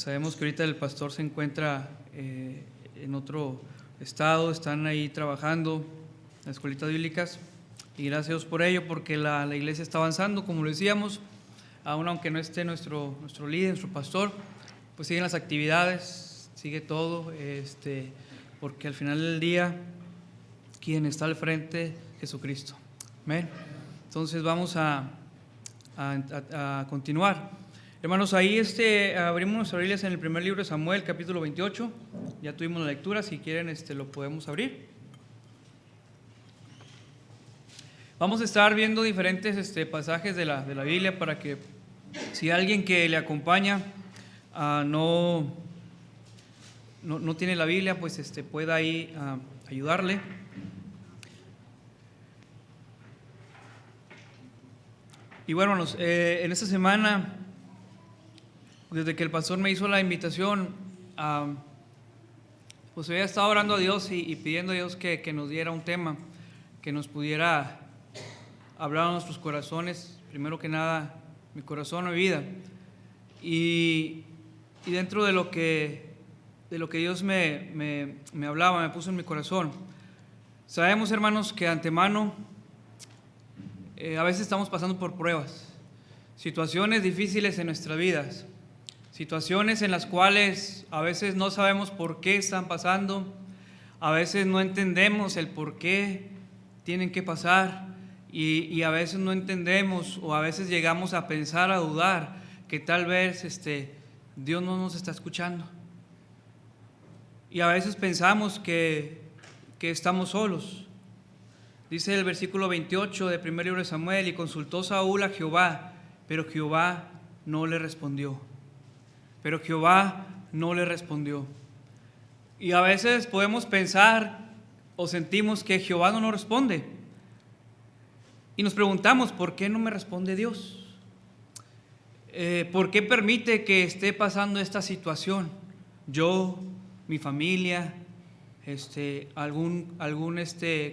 Sabemos que ahorita el pastor se encuentra en otro estado, están ahí trabajando en las escuelitas bíblicas, y gracias a Dios por ello, porque la iglesia está avanzando, como lo decíamos, aún aunque no esté nuestro líder, nuestro pastor, pues siguen las actividades, sigue todo, porque al final del día, quien está al frente, Jesucristo. Amén. Entonces vamos a continuar. Hermanos, ahí abrimos nuestras Biblias en el primer libro de Samuel, capítulo 28. Ya tuvimos la lectura, si quieren lo podemos abrir. Vamos a estar viendo diferentes pasajes de la Biblia para que si alguien que le acompaña no tiene la Biblia, pues pueda ahí ayudarle. Y bueno, hermanos, en esta semana, desde que el pastor me hizo la invitación, pues había estado orando a Dios y pidiendo a Dios que nos diera un tema, que nos pudiera hablar a nuestros corazones, primero que nada, mi corazón, mi vida. Y dentro de lo que Dios me hablaba, me puso en mi corazón. Sabemos, hermanos, que antemano a veces estamos pasando por pruebas, situaciones difíciles en nuestras vidas, situaciones en las cuales a veces no sabemos por qué están pasando, a veces no entendemos el por qué tienen que pasar y a veces no entendemos o a veces llegamos a pensar, a dudar que tal vez Dios no nos está escuchando. Y a veces pensamos que estamos solos. Dice el versículo 28 del primer libro de Samuel: y consultó Saúl a Jehová, pero Jehová no le respondió. Pero Jehová no le respondió. Y a veces podemos pensar o sentimos que Jehová no nos responde. Y nos preguntamos, ¿por qué no me responde Dios? ¿Por qué permite que esté pasando esta situación? Yo, mi familia, algún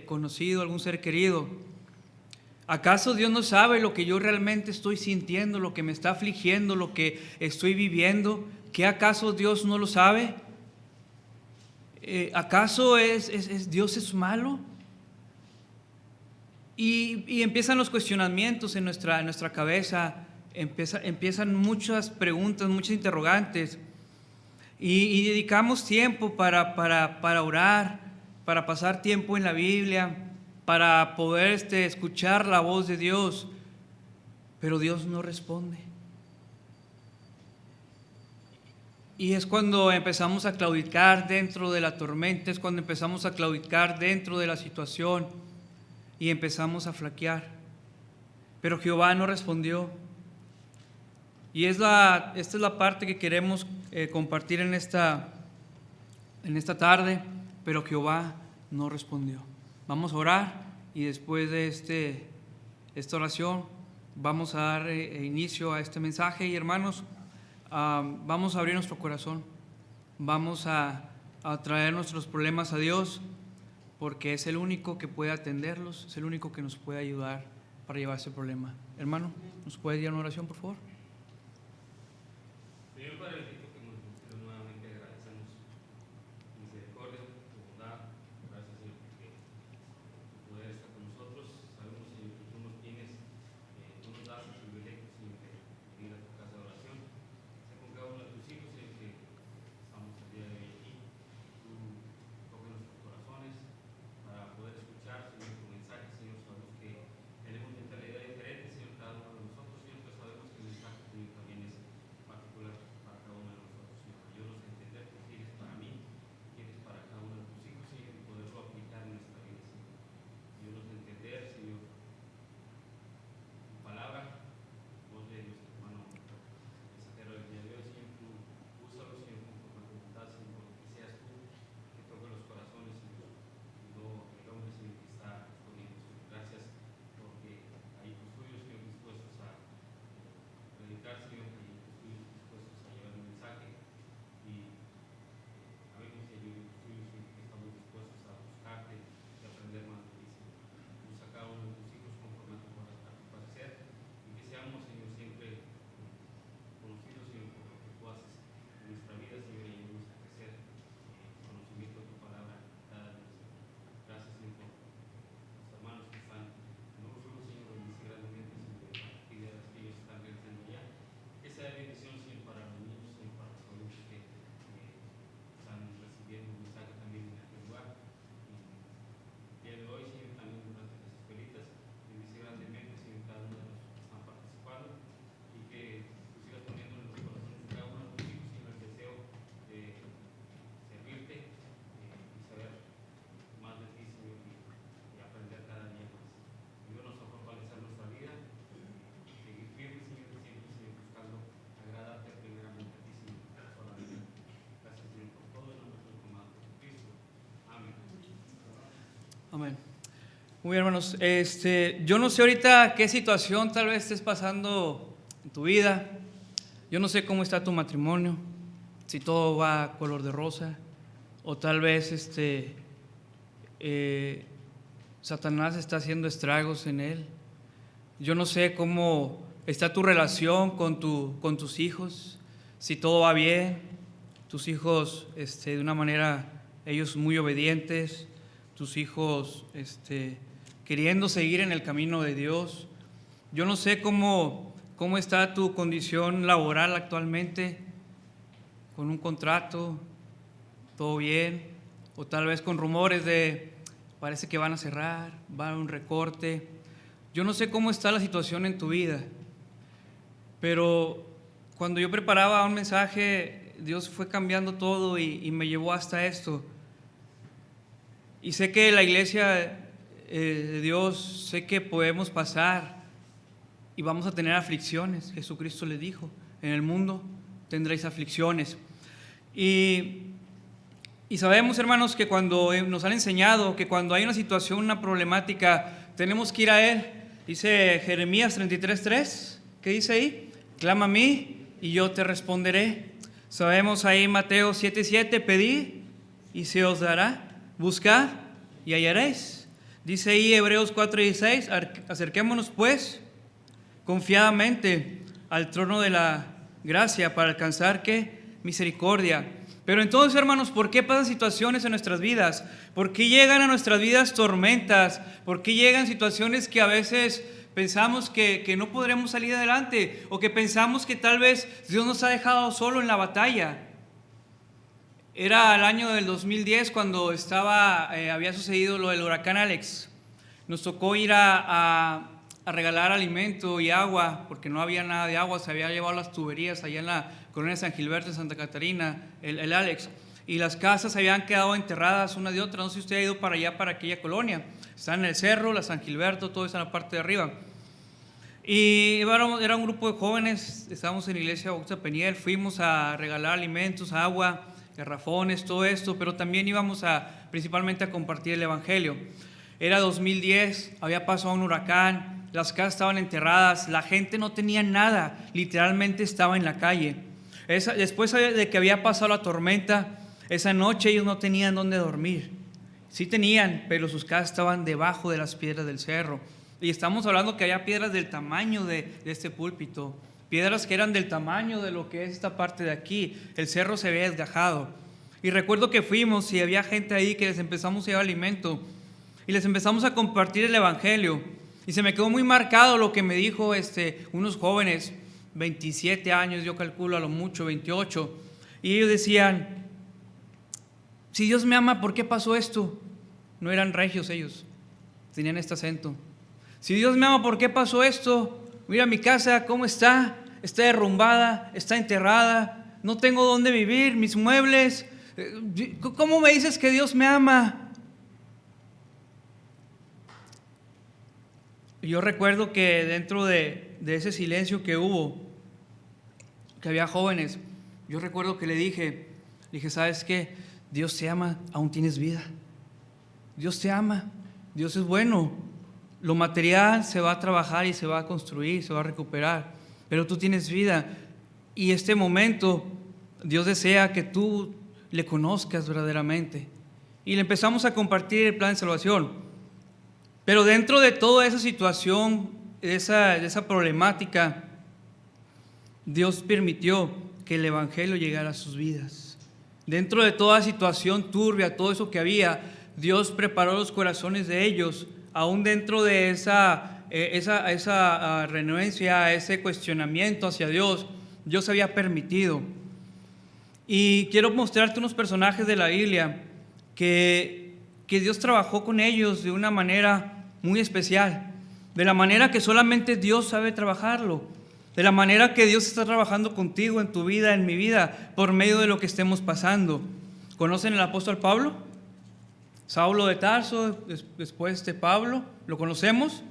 conocido, algún ser querido. ¿Acaso Dios no sabe lo que yo realmente estoy sintiendo, lo que me está afligiendo, lo que estoy viviendo? ¿Qué acaso Dios no lo sabe? ¿Acaso Dios es malo? Y empiezan los cuestionamientos en nuestra cabeza, empiezan muchas preguntas, muchas interrogantes, y dedicamos tiempo para orar, para pasar tiempo en la Biblia, para poder escuchar la voz de Dios, pero Dios no responde. Y es cuando empezamos a claudicar dentro de la tormenta, es cuando empezamos a claudicar dentro de la situación y empezamos a flaquear. Pero Jehová no respondió. Y esta es la parte que queremos compartir en esta tarde, pero Jehová no respondió. Vamos a orar y después de esta oración vamos a dar inicio a este mensaje. Y hermanos, vamos a abrir nuestro corazón, vamos a traer nuestros problemas a Dios, porque es el único que puede atenderlos, es el único que nos puede ayudar para llevar ese problema. Hermano, ¿nos puede dar una oración, por favor? Señor Padre bendito, que nos bendiciones nuevamente, agradecemos tu misericordia, tu bondad. Gracias, Señor, porque tu poder está con nosotros. Sabemos, Señor, que tú nos tienes, tú nos das el privilegio, Señor, de venir a tu casa de oración. Sé con cada uno de tus hijos, Señor, que estamos el día de hoy aquí. Tú toca nuestros corazones para poder escuchar, Señor, tu mensaje, Señor. Sabemos que tenemos mentalidad diferente, Señor, cada uno de nosotros, Señor, pero sabemos que el mensaje Amén. Muy bien, hermanos. Yo no sé ahorita qué situación tal vez estés pasando en tu vida. Yo no sé cómo está tu matrimonio, si todo va a color de rosa, o tal vez Satanás está haciendo estragos en él. Yo no sé cómo está tu relación con tus hijos, si todo va bien, tus hijos de una manera, ellos muy obedientes, tus hijos queriendo seguir en el camino de Dios. Yo no sé cómo está tu condición laboral actualmente, con un contrato, todo bien, o tal vez con rumores de parece que van a cerrar, va a haber un recorte. Yo no sé cómo está la situación en tu vida, pero cuando yo preparaba un mensaje, Dios fue cambiando todo y me llevó hasta esto. Y sé que la iglesia de Dios, sé que podemos pasar y vamos a tener aflicciones. Jesucristo le dijo, en el mundo tendréis aflicciones. Y sabemos, hermanos, que cuando nos han enseñado que cuando hay una situación, una problemática, tenemos que ir a Él. Dice Jeremías 33:3, ¿qué dice ahí? Clama a mí y yo te responderé. Sabemos ahí Mateo 7:7, pedid y se os dará, buscad y hallaréis. Dice ahí Hebreos 4:16, acerquémonos pues confiadamente al trono de la gracia para alcanzar ¿qué? Misericordia. Pero entonces, hermanos, ¿por qué pasan situaciones en nuestras vidas? ¿Por qué llegan a nuestras vidas tormentas? ¿Por qué llegan situaciones que a veces pensamos que no podremos salir adelante? O que pensamos que tal vez Dios nos ha dejado solo en la batalla. Era el año del 2010 cuando había sucedido lo del huracán Alex. Nos tocó ir a regalar alimento y agua, porque no había nada de agua, se había llevado las tuberías allá en la colonia San Gilberto, en Santa Catarina, el Alex, y las casas habían quedado enterradas una de otra. No sé si usted ha ido para allá, para aquella colonia. Está en el cerro, la San Gilberto, todo está en la parte de arriba. Y era un grupo de jóvenes, estábamos en la iglesia Bautista Peniel, fuimos a regalar alimentos, agua, garrafones, todo esto, pero también íbamos principalmente a compartir el evangelio. Era 2010, había pasado un huracán, las casas estaban enterradas, la gente no tenía nada, literalmente estaba en la calle. Después de que había pasado la tormenta, esa noche ellos no tenían dónde dormir. Sí tenían, pero sus casas estaban debajo de las piedras del cerro. Y estamos hablando que había piedras del tamaño de este púlpito, piedras que eran del tamaño de lo que es esta parte de aquí. El cerro se había desgajado. Y recuerdo que fuimos y había gente ahí que les empezamos a llevar alimento y les empezamos a compartir el evangelio. Y se me quedó muy marcado lo que me dijo unos jóvenes, 27 años, yo calculo a lo mucho, 28. Y ellos decían, si Dios me ama, ¿por qué pasó esto? No eran regios ellos, tenían este acento. Si Dios me ama, ¿por qué pasó esto? Mira mi casa, ¿cómo está? Está derrumbada, está enterrada, no tengo dónde vivir, mis muebles. ¿Cómo me dices que Dios me ama? Yo recuerdo que dentro de ese silencio que hubo, que había jóvenes, yo recuerdo que le dije, ¿sabes qué? Dios te ama, aún tienes vida. Dios te ama, Dios es bueno. Lo material se va a trabajar y se va a construir, se va a recuperar, pero tú tienes vida. Y este momento, Dios desea que tú le conozcas verdaderamente. Y le empezamos a compartir el plan de salvación. Pero dentro de toda esa situación, de esa problemática, Dios permitió que el evangelio llegara a sus vidas. Dentro de toda situación turbia, todo eso que había, Dios preparó los corazones de ellos, aún dentro de esa renuencia, ese cuestionamiento hacia Dios, Dios había permitido. Y quiero mostrarte unos personajes de la Biblia que Dios trabajó con ellos de una manera muy especial, de la manera que solamente Dios sabe trabajarlo, de la manera que Dios está trabajando contigo en tu vida, en mi vida, por medio de lo que estemos pasando. ¿Conocen al apóstol Pablo? Saulo de Tarso, después de Pablo, lo conocemos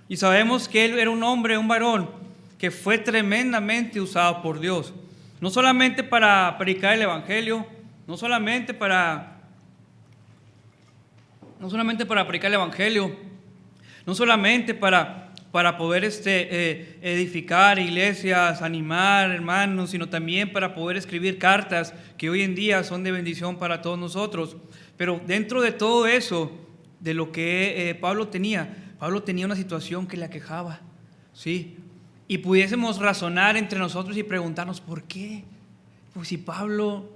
y sabemos que él era un hombre, un varón que fue tremendamente usado por Dios, no solamente para predicar el evangelio, no solamente para no solamente para predicar el Evangelio, no solamente para poder edificar iglesias, animar hermanos, sino también para poder escribir cartas que hoy en día son de bendición para todos nosotros. Pero dentro de todo eso, de lo que Pablo tenía una situación que le aquejaba, ¿sí? Y pudiésemos razonar entre nosotros y preguntarnos, ¿por qué? Pues si Pablo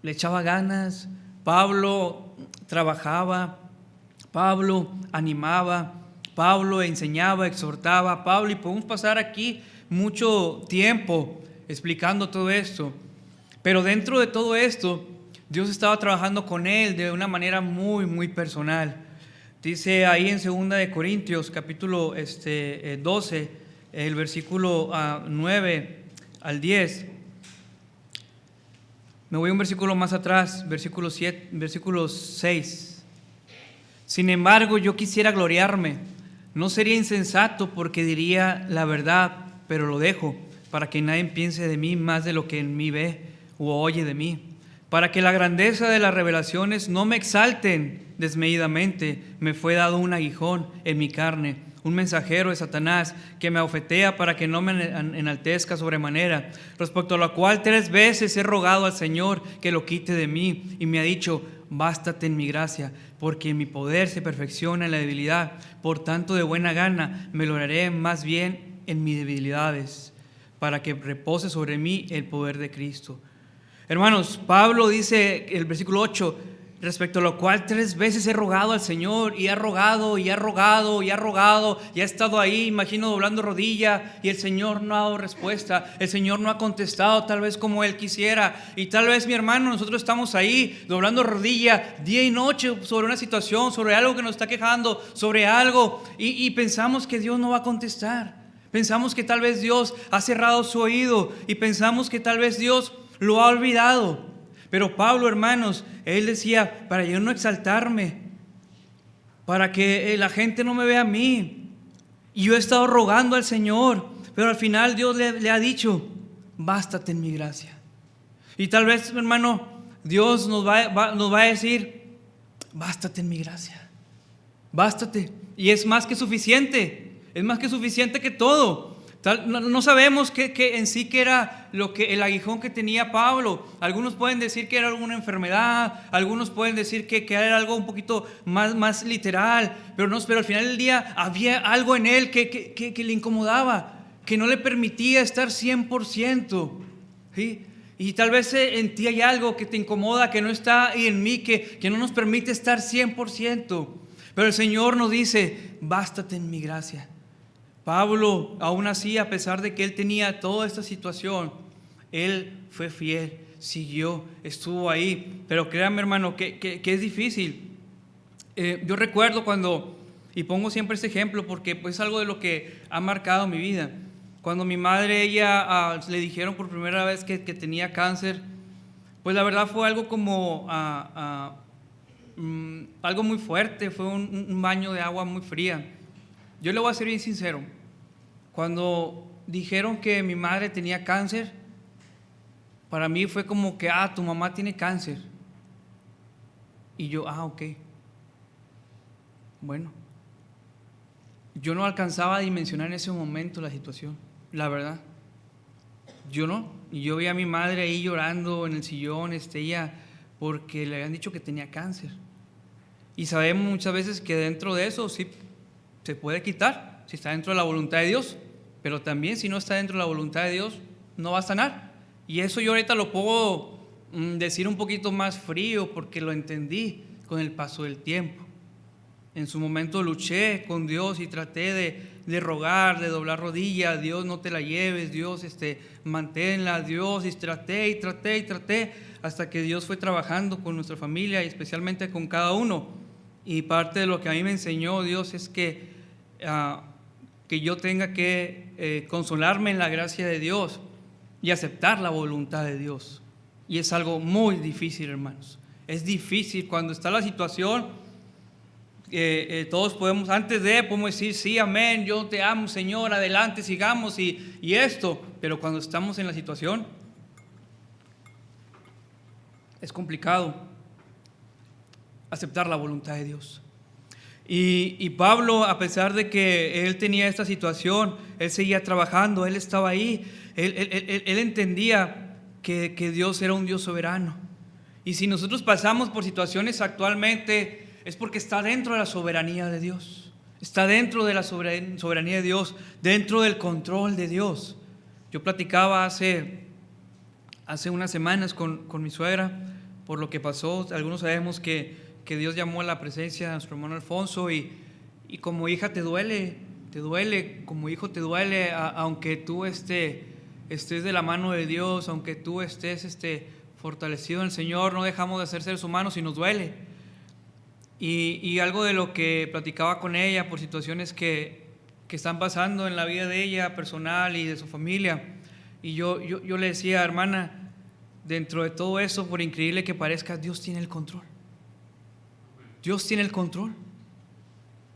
le echaba ganas, Pablo trabajaba, Pablo animaba, Pablo enseñaba, exhortaba, Pablo, y podemos pasar aquí mucho tiempo explicando todo esto. Pero dentro de todo esto, Dios estaba trabajando con él de una manera muy, muy personal. Dice ahí en 2 de Corintios, capítulo 12, el versículo 9 al 10. Me voy un versículo más atrás, versículo 6. Sin embargo, yo quisiera gloriarme. No sería insensato porque diría la verdad, pero lo dejo, para que nadie piense de mí más de lo que en mí ve o oye de mí. Para que la grandeza de las revelaciones no me exalten desmedidamente, me fue dado un aguijón en mi carne, un mensajero de Satanás que me abofetea para que no me enaltezca sobremanera, respecto a lo cual 3 veces he rogado al Señor que lo quite de mí, y me ha dicho: bástate en mi gracia, porque mi poder se perfecciona en la debilidad. Por tanto, de buena gana me gloriaré más bien en mis debilidades, para que repose sobre mí el poder de Cristo. Hermanos, Pablo dice el versículo 8, respecto a lo cual 3 veces he rogado al Señor, y ha rogado, y ha rogado, y ha rogado, y ha estado ahí, imagino, doblando rodilla, y el Señor no ha dado respuesta, el Señor no ha contestado tal vez como él quisiera. Y tal vez, mi hermano, nosotros estamos ahí doblando rodilla día y noche sobre una situación, sobre algo que nos está quejando, sobre algo, y pensamos que Dios no va a contestar. Pensamos que tal vez Dios ha cerrado su oído, y pensamos que tal vez Dios lo ha olvidado. Pero Pablo, hermanos, él decía: para yo no exaltarme, para que la gente no me vea a mí. Y yo he estado rogando al Señor, pero al final Dios le ha dicho: bástate en mi gracia. Y tal vez, hermano, Dios nos va a decir: bástate en mi gracia, bástate. Y es más que suficiente, es más que suficiente que todo. No sabemos qué en sí que era el aguijón que tenía Pablo. Algunos pueden decir que era alguna enfermedad, algunos pueden decir que era algo un poquito más literal, pero al final del día había algo en él que le incomodaba, que no le permitía estar 100%. ¿Sí? Y tal vez en ti hay algo que te incomoda, que no está en mí, que no nos permite estar 100%. Pero el Señor nos dice: bástate en mi gracia. Pablo, aún así, a pesar de que él tenía toda esta situación, él fue fiel, siguió, estuvo ahí. Pero créanme, hermano, que es difícil. Yo recuerdo cuando, y pongo siempre este ejemplo porque pues, es algo de lo que ha marcado mi vida. Cuando mi madre, ella le dijeron por primera vez que tenía cáncer, pues la verdad fue algo como algo muy fuerte, fue un baño de agua muy fría. Yo le voy a ser bien sincero, cuando dijeron que mi madre tenía cáncer, para mí fue como que, tu mamá tiene cáncer. Y yo, ok. Bueno, yo no alcanzaba a dimensionar en ese momento la situación, la verdad. Yo no, y yo vi a mi madre ahí llorando en el sillón, ella, porque le habían dicho que tenía cáncer. Y sabemos muchas veces que dentro de eso sí se puede quitar, si está dentro de la voluntad de Dios, pero también si no está dentro de la voluntad de Dios, no va a sanar. Y eso yo ahorita lo puedo decir un poquito más frío porque lo entendí con el paso del tiempo. En su momento luché con Dios y traté de rogar, de doblar rodillas: Dios, no te la lleves, Dios, manténla, Dios, y traté, hasta que Dios fue trabajando con nuestra familia y especialmente con cada uno. Y parte de lo que a mí me enseñó Dios es que yo tenga que consolarme en la gracia de Dios y aceptar la voluntad de Dios. Y es algo muy difícil, hermanos. Es difícil cuando está la situación. Todos podemos decir: sí, amén, yo te amo, Señor, adelante, sigamos y esto. Pero cuando estamos en la situación, es complicado aceptar la voluntad de Dios. Y Pablo, a pesar de que él tenía esta situación, él seguía trabajando, él estaba ahí, él entendía que Dios era un Dios soberano. Y si nosotros pasamos por situaciones actualmente, es porque está dentro de la soberanía de Dios, está dentro de la soberanía de Dios, dentro del control de Dios. Yo platicaba hace unas semanas con mi suegra por lo que pasó. Algunos sabemos que Dios llamó a la presencia de nuestro hermano Alfonso, y como hija te duele, como hijo te duele, aunque tú estés de la mano de Dios, aunque tú estés fortalecido en el Señor, no dejamos de ser seres humanos y nos duele. Y algo de lo que platicaba con ella por situaciones que están pasando en la vida de ella personal y de su familia, y yo le decía, hermana, dentro de todo eso, por increíble que parezca, Dios tiene el control. Dios tiene el control.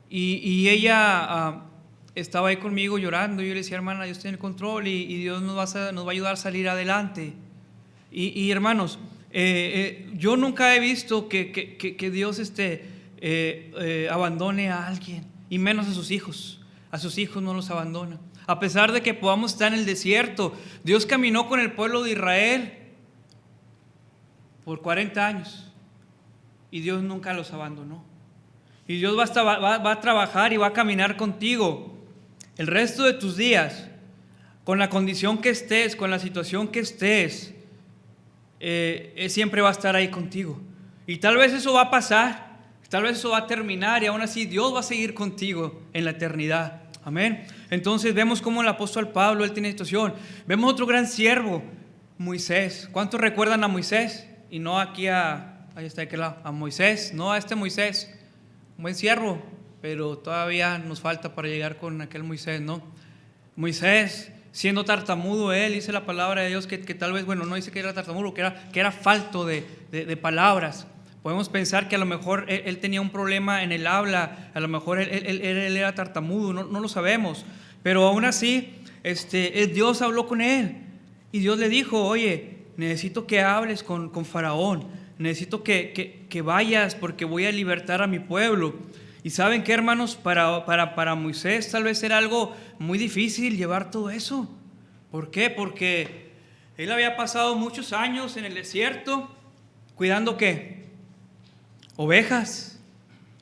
Y ella estaba ahí conmigo llorando, y yo le decía, hermana, Dios tiene el control, y Dios nos va a ayudar a salir adelante. Y hermanos, yo nunca he visto que Dios abandone a alguien, y menos a sus hijos. A sus hijos no los abandona. A pesar de que podamos estar en el desierto, Dios caminó con el pueblo de Israel por 40 años. Y Dios nunca los abandonó. Y Dios va a trabajar y va a caminar contigo el resto de tus días, con la condición que estés, con la situación que estés. Siempre va a estar ahí contigo. Y tal vez eso va a pasar, tal vez eso va a terminar, y aún así Dios va a seguir contigo en la eternidad. Amén. Entonces vemos cómo el apóstol Pablo, él tiene situación. Vemos otro gran siervo, Moisés. ¿Cuántos recuerdan a Moisés? Y no aquí ahí está de aquel lado, a Moisés, no a este Moisés, un buen siervo, pero todavía nos falta para llegar con aquel Moisés, ¿no? Moisés, siendo tartamudo, él dice la palabra de Dios que tal vez, bueno, no dice que era tartamudo, que era falto de palabras. Podemos pensar que a lo mejor él tenía un problema en el habla, a lo mejor él era tartamudo, no lo sabemos, pero aún así Dios habló con él, y Dios le dijo, oye, necesito que hables con Faraón, necesito que vayas, porque voy a libertar a mi pueblo. Y ¿saben qué, hermanos? Para Moisés tal vez era algo muy difícil llevar todo eso. ¿Por qué? Porque él había pasado muchos años en el desierto cuidando ¿qué? Ovejas,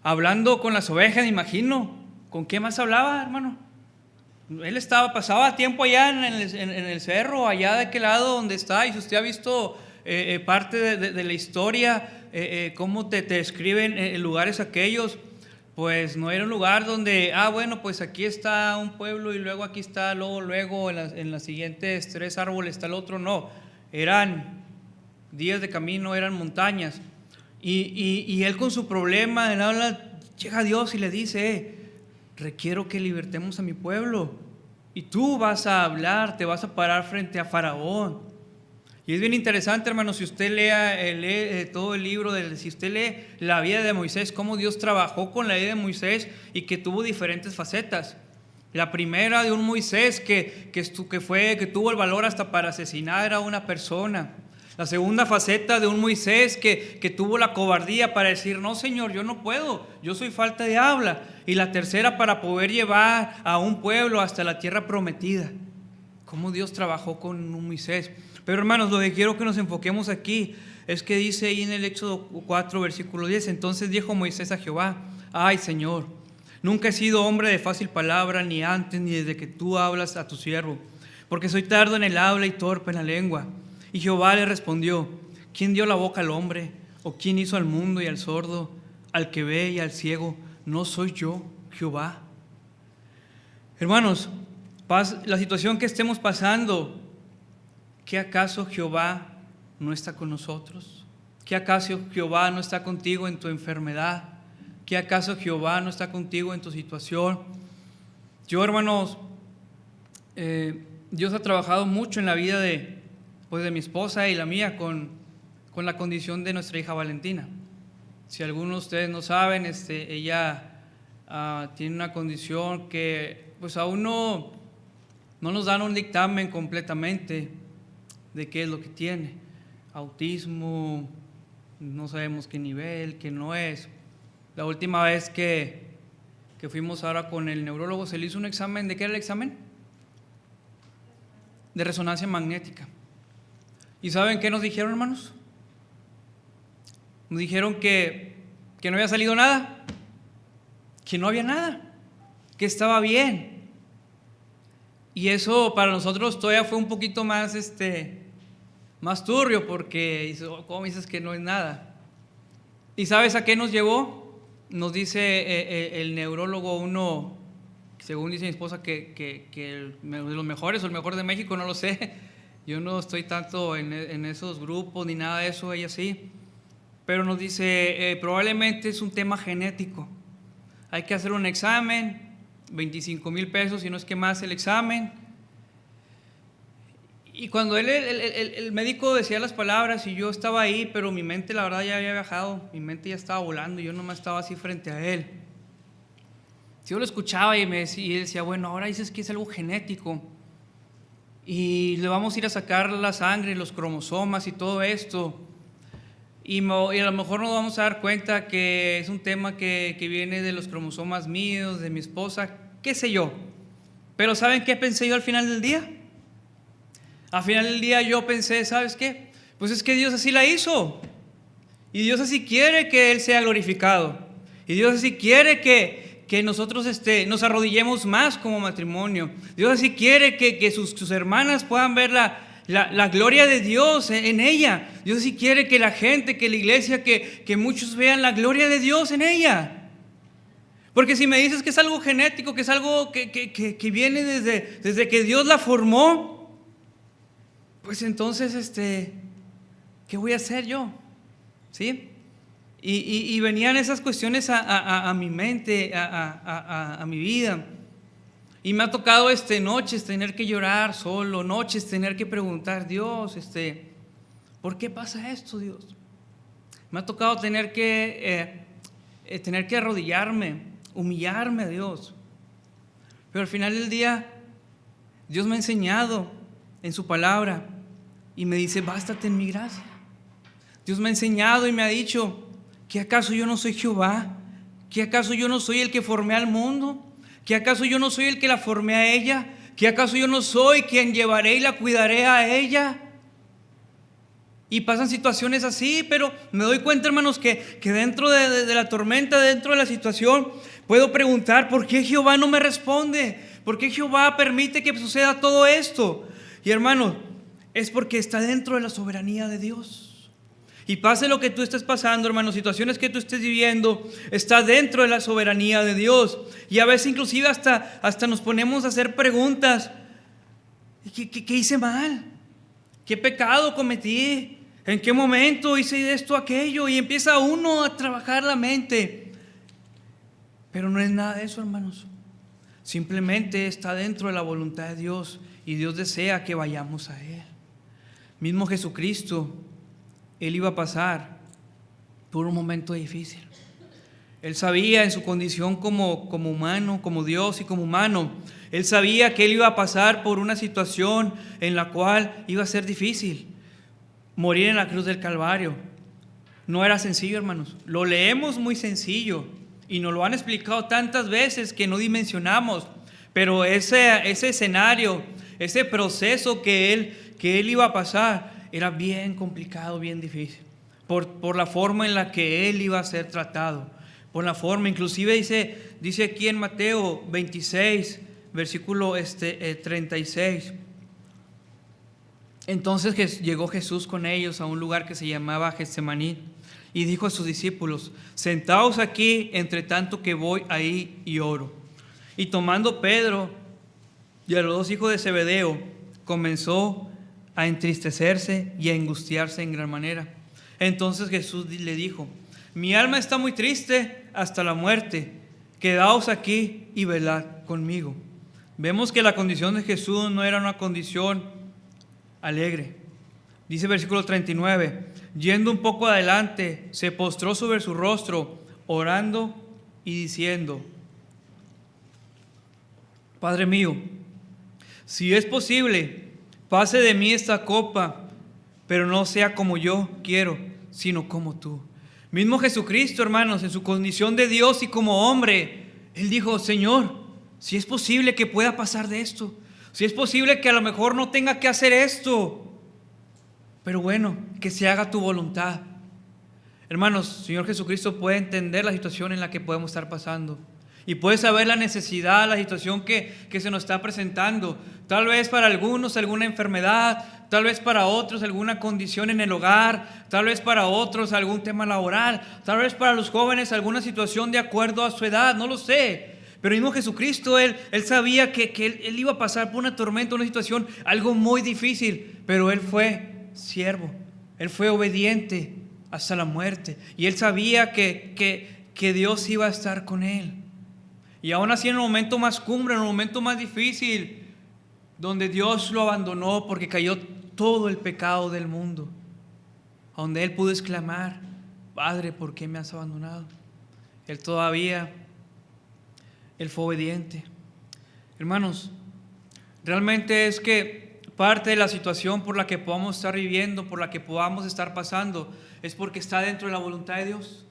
hablando con las ovejas, me imagino. ¿Con qué más hablaba, hermano? Él pasaba tiempo allá en el cerro, allá de aquel lado donde está. Y si usted ha visto parte de la historia, cómo te describen lugares aquellos, pues no era un lugar donde, bueno, pues aquí está un pueblo y luego aquí está, luego en las siguientes 3 árboles está el otro. No, eran días de camino, eran montañas. Y él con su problema, él habla, llega a Dios y le dice, requiero que libertemos a mi pueblo, y tú vas a hablar, te vas a parar frente a Faraón. Y es bien interesante, hermano, si usted lee todo el libro, si usted lee la vida de Moisés, cómo Dios trabajó con la vida de Moisés y que tuvo diferentes facetas. La primera de un Moisés que tuvo el valor hasta para asesinar a una persona. La segunda faceta de un Moisés que tuvo la cobardía para decir, no, Señor, yo no puedo, yo soy falta de habla. Y la tercera, para poder llevar a un pueblo hasta la tierra prometida. Cómo Dios trabajó con un Moisés. Pero hermanos, lo que quiero que nos enfoquemos aquí es que dice ahí en el Éxodo 4, versículo 10, entonces dijo Moisés a Jehová, ay, Señor, nunca he sido hombre de fácil palabra, ni antes ni desde que tú hablas a tu siervo, porque soy tardo en el habla y torpe en la lengua. Y Jehová le respondió, ¿quién dio la boca al hombre? ¿O quién hizo al mundo y al sordo, al que ve y al ciego? ¿No soy yo, Jehová? Hermanos, la situación que estemos pasando, ¿qué acaso Jehová no está con nosotros? ¿Qué acaso Jehová no está contigo en tu enfermedad? ¿Qué acaso Jehová no está contigo en tu situación? Yo, hermanos, Dios ha trabajado mucho en la vida de mi esposa y la mía con la condición de nuestra hija Valentina. Si algunos de ustedes no saben, ella tiene una condición que pues aún no nos dan un dictamen completamente de qué es lo que tiene. Autismo, no sabemos qué nivel, qué no es. La última vez que que fuimos ahora con el neurólogo, se le hizo un examen. ¿De qué era el examen? De resonancia magnética. ¿Y saben qué nos dijeron, hermanos? Nos dijeron que no había salido nada, que no había nada, que estaba bien. Y eso para nosotros todavía fue un poquito más, más turbio, porque ¿cómo dices que no es nada? ¿Y sabes a qué nos llevó? Nos dice el neurólogo, uno, según dice mi esposa, que de los mejores o el mejor de México, no lo sé. Yo no estoy tanto en esos grupos ni nada de eso, ella sí. Pero nos dice, probablemente es un tema genético. Hay que hacer un examen, 25,000 pesos, si no es que más el examen. Y cuando el médico decía las palabras y yo estaba ahí, pero mi mente la verdad ya había viajado, mi mente ya estaba volando y yo nomás estaba así frente a él. Yo lo escuchaba y él decía, bueno, ahora dices que es algo genético y le vamos a ir a sacar la sangre, los cromosomas y todo esto. Y a lo mejor nos vamos a dar cuenta que es un tema que viene de los cromosomas míos, de mi esposa, qué sé yo. Pero ¿saben qué pensé yo al final del día? Al final del día yo pensé, ¿sabes qué? Pues es que Dios así la hizo. Y Dios así quiere que Él sea glorificado. Y Dios así quiere que nosotros nos arrodillemos más como matrimonio. Dios así quiere que sus hermanas puedan ver la gloria de Dios en ella. Dios sí quiere que la gente, que la iglesia, que muchos vean la gloria de Dios en ella. Porque si me dices que es algo genético, que es algo que viene desde que Dios la formó, pues entonces, ¿qué voy a hacer yo? ¿Sí? Y venían esas cuestiones a mi mente, a mi vida. Y me ha tocado noches tener que llorar solo, noches tener que preguntar, Dios, ¿por qué pasa esto, Dios? Me ha tocado tener que arrodillarme, humillarme a Dios. Pero al final del día, Dios me ha enseñado en su palabra y me dice, bástate en mi gracia. Dios me ha enseñado y me ha dicho, ¿que acaso yo no soy Jehová? ¿Que acaso yo no soy el que formé al mundo? ¿Que acaso yo no soy el que la formé a ella? ¿Que acaso yo no soy quien llevaré y la cuidaré a ella? Y pasan situaciones así, pero me doy cuenta, hermanos, que dentro de la tormenta, dentro de la situación, puedo preguntar, ¿por qué Jehová no me responde? ¿Por qué Jehová permite que suceda todo esto? Y hermanos, es porque está dentro de la soberanía de Dios. Y pase lo que tú estés pasando, hermano, situaciones que tú estés viviendo, está dentro de la soberanía de Dios. Y a veces inclusive hasta nos ponemos a hacer preguntas. ¿Qué hice mal? ¿Qué pecado cometí? ¿En qué momento hice esto, aquello? Y empieza uno a trabajar la mente. Pero no es nada de eso, hermanos. Simplemente está dentro de la voluntad de Dios y Dios desea que vayamos a Él. Mismo Jesucristo, Él iba a pasar por un momento difícil. Él sabía en su condición como humano, como Dios y como humano, Él sabía que Él iba a pasar por una situación en la cual iba a ser difícil. Morir en la cruz del Calvario no era sencillo, hermanos. Lo leemos muy sencillo y nos lo han explicado tantas veces que no dimensionamos. Pero ese escenario, ese proceso que Él iba a pasar, era bien complicado, bien difícil, por la forma en la que Él iba a ser tratado, por la forma, inclusive dice aquí en Mateo 26, versículo 36, entonces llegó Jesús con ellos a un lugar que se llamaba Getsemaní y dijo a sus discípulos, sentaos aquí entre tanto que voy ahí y oro. Y tomando Pedro y a los dos hijos de Zebedeo, comenzó a entristecerse y a angustiarse en gran manera. Entonces Jesús le dijo, mi alma está muy triste hasta la muerte, quedaos aquí y velad conmigo. Vemos que la condición de Jesús no era una condición alegre. Dice versículo 39, yendo un poco adelante, se postró sobre su rostro, orando y diciendo, Padre mío, si es posible, pase de mí esta copa, pero no sea como yo quiero, sino como tú. Mismo Jesucristo, hermanos, en su condición de Dios y como hombre, Él dijo: Señor, si es posible que pueda pasar de esto, si es posible que a lo mejor no tenga que hacer esto, pero bueno, que se haga tu voluntad. Hermanos, Señor Jesucristo puede entender la situación en la que podemos estar pasando y puede saber la necesidad, la situación que se nos está presentando. Tal vez para algunos alguna enfermedad, tal vez para otros alguna condición en el hogar, tal vez para otros algún tema laboral, tal vez para los jóvenes alguna situación de acuerdo a su edad, no lo sé. Pero mismo Jesucristo, Él sabía que él iba a pasar por una tormenta, una situación, algo muy difícil, pero Él fue siervo, Él fue obediente hasta la muerte, y Él sabía que Dios iba a estar con Él. Y aún así, en el momento más cumbre, en el momento más difícil, donde Dios lo abandonó porque cayó todo el pecado del mundo, donde Él pudo exclamar: Padre, ¿por qué me has abandonado? Él fue obediente. Hermanos, realmente es que parte de la situación por la que podamos estar viviendo, por la que podamos estar pasando, es porque está dentro de la voluntad de Dios.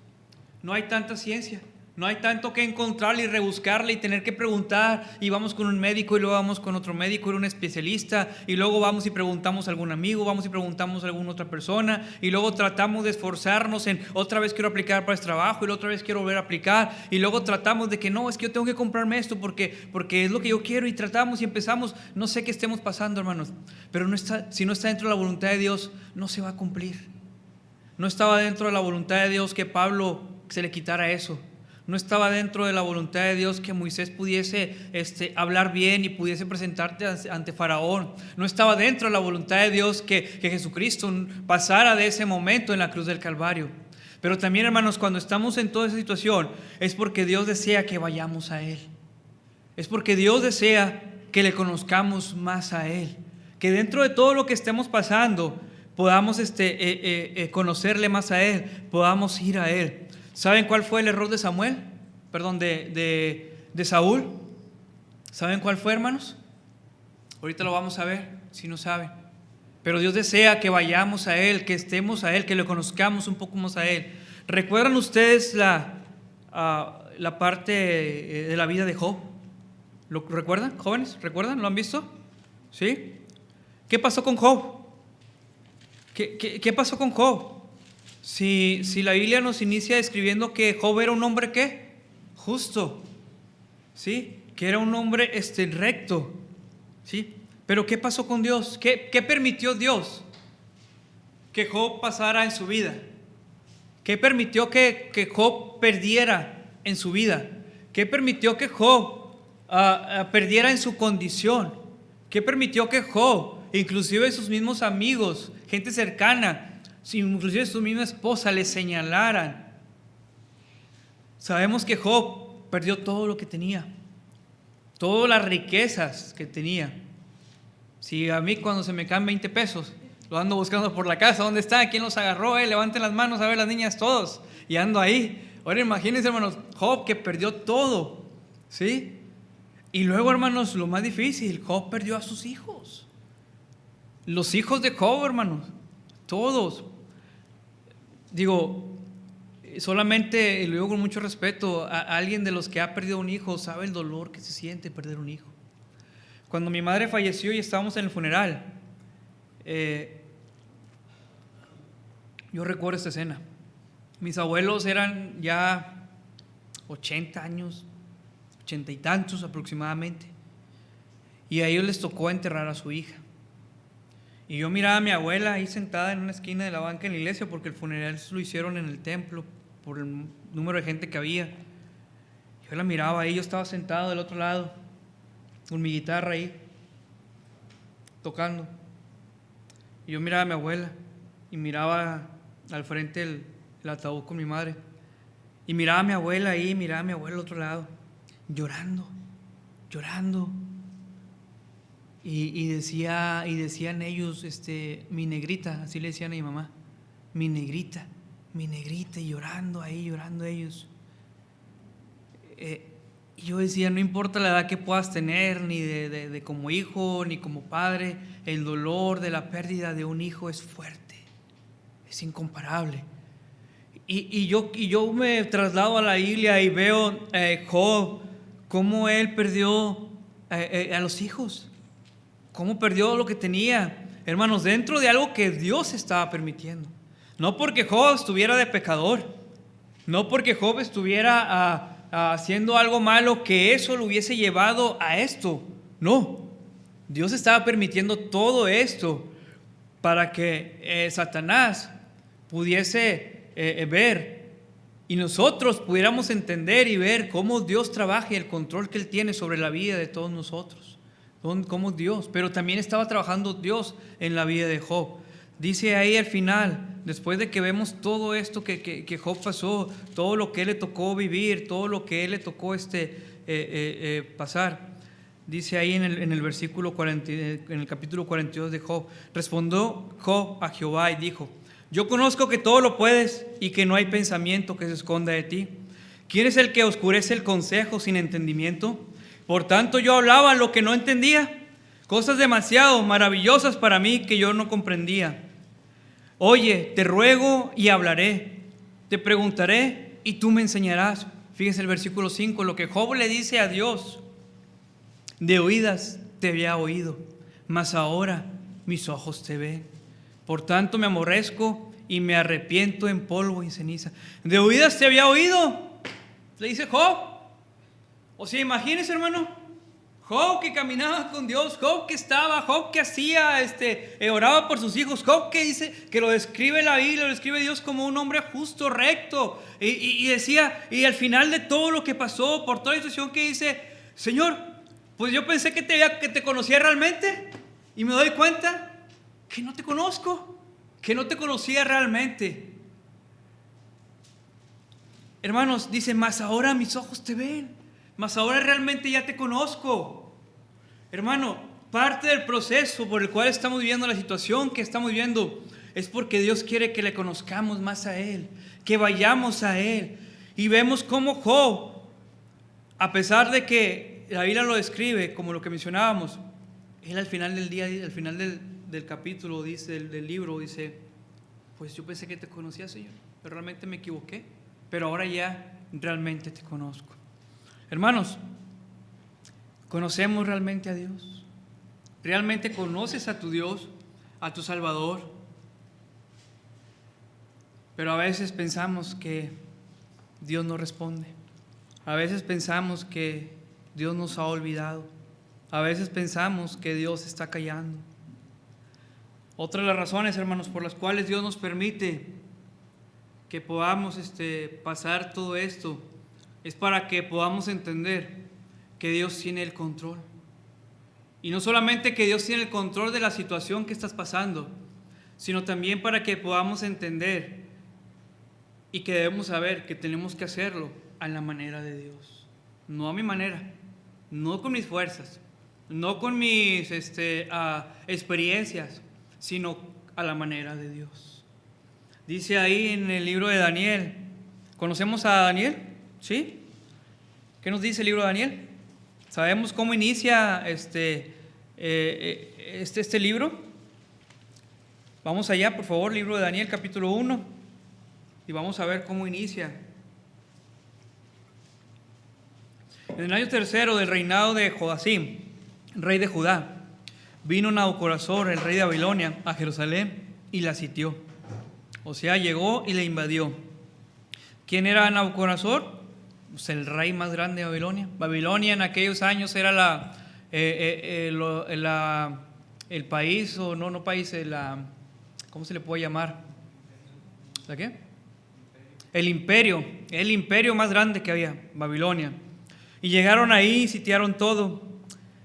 No hay tanta ciencia, no hay tanto que encontrarle y rebuscarle y tener que preguntar, y vamos con un médico y luego vamos con otro médico y un especialista, y luego vamos y preguntamos a algún amigo, vamos y preguntamos a alguna otra persona, y luego tratamos de esforzarnos en: otra vez quiero aplicar para este trabajo, y la otra vez quiero volver a aplicar, y luego tratamos de que no, es que yo tengo que comprarme esto porque es lo que yo quiero, y tratamos y empezamos. No sé qué estemos pasando, hermanos, pero si no está dentro de la voluntad de Dios, no se va a cumplir. No estaba dentro de la voluntad de Dios que Pablo se le quitara eso. No estaba dentro de la voluntad de Dios que Moisés pudiese hablar bien y pudiese presentarte ante Faraón. No estaba dentro de la voluntad de Dios que Jesucristo pasara de ese momento en la cruz del Calvario. Pero también, hermanos, cuando estamos en toda esa situación, es porque Dios desea que vayamos a Él. Es porque Dios desea que le conozcamos más a Él. Que dentro de todo lo que estemos pasando, podamos conocerle más a Él, podamos ir a Él. ¿Saben cuál fue el error de Samuel? Perdón, de Saúl. ¿Saben cuál fue, hermanos? Ahorita lo vamos a ver, si no saben. Pero Dios desea que vayamos a Él, que estemos a Él, que le conozcamos un poco más a Él. ¿Recuerdan ustedes la parte de la vida de Job? ¿Lo recuerdan, jóvenes? ¿Recuerdan? ¿Lo han visto? ¿Sí? ¿Qué pasó con Job? ¿Qué pasó con Job? Si la Biblia nos inicia describiendo que Job era un hombre ¿qué? Justo, ¿sí? Que era un hombre recto, ¿sí? Pero ¿qué pasó con Dios? ¿Qué permitió Dios que Job pasara en su vida? ¿Qué permitió que Job perdiera en su vida? ¿Qué permitió que Job perdiera en su condición? ¿Qué permitió que Job, inclusive sus mismos amigos, gente cercana, inclusive su misma esposa, le señalaran? Sabemos que Job perdió todo lo que tenía, todas las riquezas que tenía. Si a mí cuando se me caen 20 pesos, lo ando buscando por la casa, ¿dónde está? ¿Quién los agarró? Levanten las manos a ver, las niñas, todos, y ando ahí. Ahora imagínense, hermanos, Job que perdió todo, ¿sí? Y luego, hermanos, lo más difícil, Job perdió a sus hijos. Los hijos de Job, hermanos, todos. Digo, solamente, y lo digo con mucho respeto, a alguien de los que ha perdido un hijo sabe el dolor que se siente perder un hijo. Cuando mi madre falleció y estábamos en el funeral, yo recuerdo esta escena. Mis abuelos eran ya 80 años, 80 y tantos aproximadamente, y a ellos les tocó enterrar a su hija. Y yo miraba a mi abuela ahí sentada en una esquina de la banca en la iglesia, porque el funeral lo hicieron en el templo por el número de gente que había. Yo la miraba ahí, yo estaba sentado del otro lado con mi guitarra ahí tocando, y yo miraba a mi abuela y miraba al frente el ataúd con mi madre, y miraba a mi abuela ahí, miraba a mi abuela al otro lado llorando. Y decían ellos, mi negrita, así le decían a mi mamá, mi negrita, y llorando ellos. Y yo decía, no importa la edad que puedas tener, ni de como hijo, ni como padre, el dolor de la pérdida de un hijo es fuerte, es incomparable. Y yo me traslado a la Biblia y veo Job cómo él perdió a los hijos, cómo perdió lo que tenía, hermanos, dentro de algo que Dios estaba permitiendo. No porque Job estuviera de pecador, no porque Job estuviera haciendo algo malo que eso lo hubiese llevado a esto. No, Dios estaba permitiendo todo esto para que Satanás pudiese ver y nosotros pudiéramos entender y ver cómo Dios trabaja y el control que Él tiene sobre la vida de todos nosotros. Cómo Dios, pero también estaba trabajando Dios en la vida de Job. Dice ahí al final, después de que vemos todo esto que Job pasó, todo lo que él le tocó vivir, todo lo que él le tocó pasar, dice ahí en el versículo 40, en el capítulo 42 de Job, respondió Job a Jehová y dijo: yo conozco que todo lo puedes y que no hay pensamiento que se esconda de ti. ¿Quién es el que oscurece el consejo sin entendimiento? Por tanto yo hablaba lo que no entendía, cosas demasiado maravillosas para mí que yo no comprendía. Oye, te ruego y hablaré, te preguntaré y tú me enseñarás. Fíjense el versículo 5, lo que Job le dice a Dios: de oídas te había oído, mas ahora mis ojos te ven. Por tanto me aborrezco y me arrepiento en polvo y ceniza. De oídas te había oído, le dice Job. O sea, imagínense, hermano, Job que caminaba con Dios, Job que estaba, Job que hacía, oraba por sus hijos, Job que dice, que lo describe la Biblia, lo describe Dios como un hombre justo, recto, y decía, y al final de todo lo que pasó, por toda la situación que dice: Señor, pues yo pensé que te conocía realmente, y me doy cuenta que no te conozco, que no te conocía realmente. Hermanos, dice: mas ahora mis ojos te ven, mas ahora realmente ya te conozco. Hermano, parte del proceso por el cual estamos viviendo, la situación que estamos viviendo, es porque Dios quiere que le conozcamos más a Él, que vayamos a Él. Y vemos cómo Job, a pesar de que la Biblia lo describe como lo que mencionábamos, él al final del día, al final del capítulo, dice, del libro, dice: pues yo pensé que te conocía, Señor, pero realmente me equivoqué, pero ahora ya realmente te conozco. Hermanos, ¿conocemos realmente a Dios? ¿Realmente conoces a tu Dios, a tu Salvador? Pero a veces pensamos que Dios no responde. A veces pensamos que Dios nos ha olvidado. A veces pensamos que Dios está callando. Otra de las razones, hermanos, por las cuales Dios nos permite que podamos pasar todo esto, es para que podamos entender que Dios tiene el control. Y no solamente que Dios tiene el control de la situación que estás pasando, sino también para que podamos entender y que debemos saber que tenemos que hacerlo a la manera de Dios. No a mi manera, no con mis fuerzas, no con mis experiencias, sino a la manera de Dios. Dice ahí en el libro de Daniel, ¿conocemos a Daniel? ¿Sí? ¿Qué nos dice el libro de Daniel? ¿Sabemos cómo inicia este libro? Vamos allá, por favor, libro de Daniel, capítulo 1, y vamos a ver cómo inicia. En el año tercero del reinado de Joacim, rey de Judá, vino Nabucodonosor, el rey de Babilonia, a Jerusalén y la sitió. O sea, llegó y la invadió. ¿Quién era Nabucodonosor? Pues el rey más grande de Babilonia. Babilonia en aquellos años era el país, o no país, ¿cómo se le puede llamar? ¿La qué? El imperio más grande que había, Babilonia. Y llegaron ahí, sitiaron todo.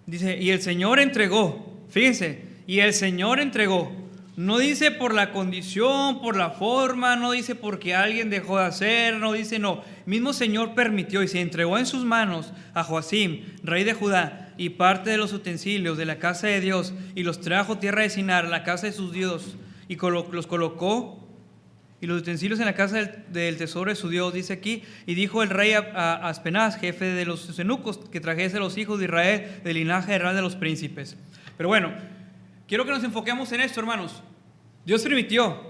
Dice, y el Señor entregó, fíjense, y el Señor entregó. No dice por la condición, por la forma, no dice porque alguien dejó de hacer, no dice no. Mismo Señor permitió y se entregó en sus manos a Joacim, rey de Judá, y parte de los utensilios de la casa de Dios, y los trajo tierra de Sinar, la casa de sus dioses, y los colocó, y los utensilios en la casa del tesoro de su Dios, dice aquí, y dijo el rey a Aspenaz, jefe de los eunucos, que trajese a los hijos de Israel del linaje real de los príncipes. Pero bueno, quiero que nos enfoquemos en esto, hermanos. Dios permitió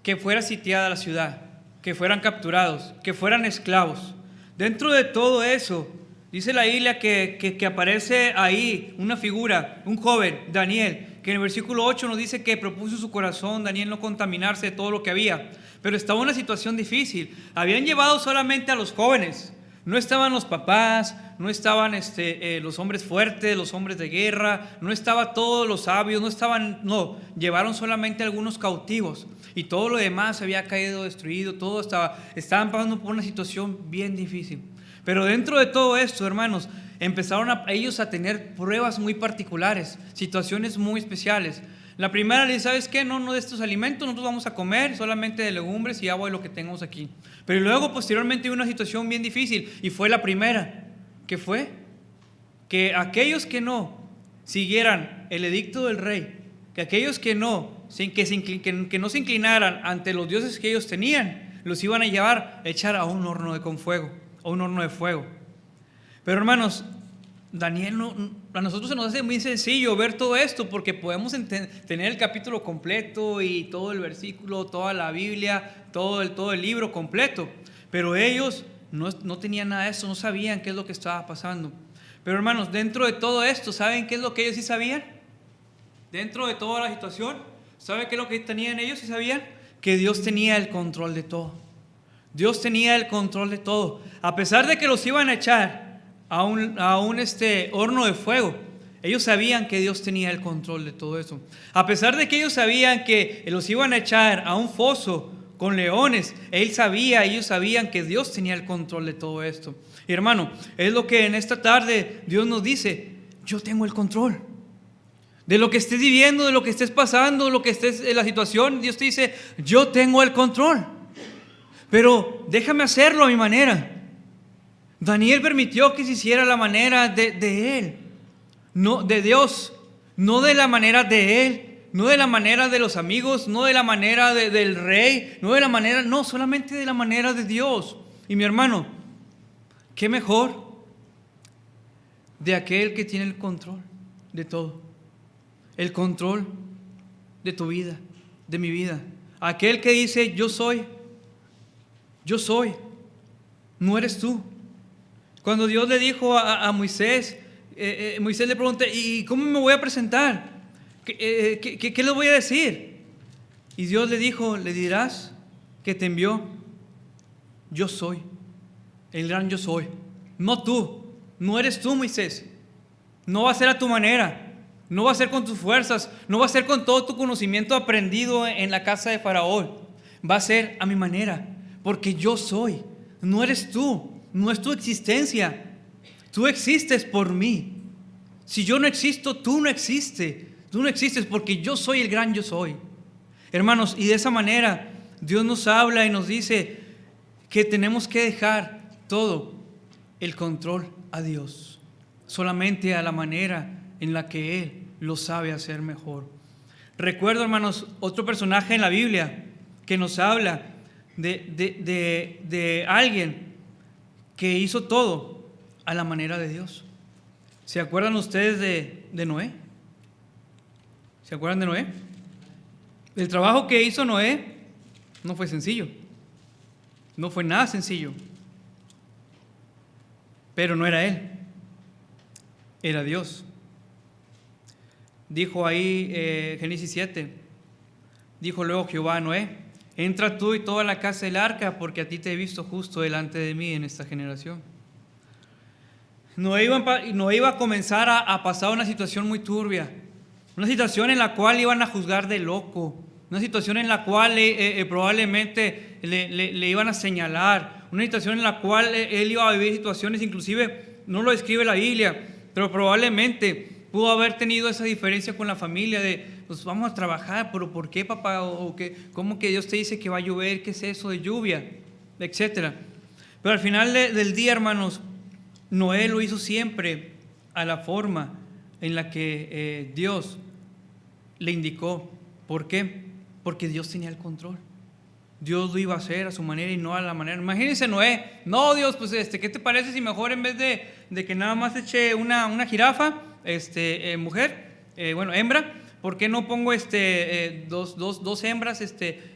que fuera sitiada la ciudad, que fueran capturados, que fueran esclavos. Dentro de todo eso, Dice la Biblia que aparece ahí una figura, un joven, Daniel, que en el versículo 8 nos dice que propuso en su corazón Daniel no contaminarse de todo lo que había, pero estaba en una situación difícil. Habían llevado solamente a los jóvenes, no estaban los papás, no estaban los hombres fuertes, los hombres de guerra, no estaban todos los sabios, llevaron solamente a algunos cautivos y todo lo demás había caído destruido, estaban pasando por una situación bien difícil. Pero dentro de todo esto, hermanos, empezaron ellos a tener pruebas muy particulares, situaciones muy especiales. La primera le dice, ¿sabes qué? No de estos alimentos, nosotros vamos a comer solamente de legumbres y agua de lo que tengamos aquí. Pero luego, posteriormente, hubo una situación bien difícil y fue la primera. ¿Qué fue? Que aquellos que no siguieran el edicto del rey, que aquellos que no se inclinaran ante los dioses que ellos tenían, los iban a llevar a echar a un horno con fuego, a un horno de fuego. Pero hermanos, Daniel a nosotros se nos hace muy sencillo ver todo esto porque podemos tener el capítulo completo y todo el versículo, toda la Biblia, todo el libro completo. Pero ellos no tenían nada de eso, no sabían qué es lo que estaba pasando. Pero hermanos, dentro de todo esto, ¿saben qué es lo que ellos sí sabían? Dentro de toda la situación, ¿saben qué es lo que tenían ellos? ¿Sí sabían? Que Dios tenía el control de todo. Dios tenía el control de todo. A pesar de que los iban a echar a un horno de fuego, ellos sabían que Dios tenía el control de todo eso. A pesar de que ellos sabían que los iban a echar a un foso con leones, ellos sabían que Dios tenía el control de todo esto. Y hermano, es lo que en esta tarde Dios nos dice: yo tengo el control de lo que estés viviendo, de lo que estés pasando, de lo que estés en la situación. Dios te dice: yo tengo el control, pero déjame hacerlo a mi manera. Daniel permitió que se hiciera la manera de él, no de Dios, no de la manera de él, no de la manera de los amigos, no de la manera del rey, solamente de la manera de Dios. Y mi hermano, ¿qué mejor de aquel que tiene el control de todo? El control de tu vida, de mi vida. Aquel que dice: yo soy, no eres tú. Cuando Dios le dijo a Moisés, Moisés le pregunta: ¿y cómo me voy a presentar? ¿Qué le voy a decir? Y Dios le dijo: le dirás que te envió yo soy, el gran yo soy. No tú, no eres tú, Moisés. No va a ser a tu manera, no va a ser con tus fuerzas, no va a ser con todo tu conocimiento aprendido en la casa de Faraón. Va a ser a mi manera, porque yo soy. No eres tú, no es tu existencia. Tú existes por mí. Si yo no existo, tú no existes. Tú no existes porque yo soy el gran yo soy. Hermanos, y de esa manera Dios nos habla y nos dice que tenemos que dejar todo el control a Dios, solamente a la manera en la que Él lo sabe hacer mejor. Recuerdo, hermanos, otro personaje en la Biblia que nos habla de alguien que hizo todo a la manera de Dios. ¿Se acuerdan ustedes de Noé? ¿Se acuerdan de Noé? El trabajo que hizo Noé no fue sencillo. No fue nada sencillo. Pero no era él, era Dios. Dijo ahí Génesis 7, dijo luego Jehová a Noé: entra tú y toda la casa del arca, porque a ti te he visto justo delante de mí en esta generación. Noé iba a comenzar a pasar una situación muy turbia, una situación en la cual iban a juzgar de loco, una situación en la cual probablemente le iban a señalar, una situación en la cual él iba a vivir situaciones, inclusive no lo describe la Biblia, pero probablemente pudo haber tenido esa diferencia con la familia de: pues vamos a trabajar, pero ¿por qué, papá? O ¿cómo que Dios te dice que va a llover? ¿Qué es eso de lluvia? Etcétera. Pero al final del día, hermanos, Noé lo hizo siempre a la forma en la que Dios le indicó. ¿Por qué? Porque Dios tenía el control. Dios lo iba a hacer a su manera y no a la manera. Imagínense Noé: no, Dios, pues ¿qué te parece si mejor en vez de que nada más eche una jirafa, mujer, hembra, ¿por qué no pongo dos hembras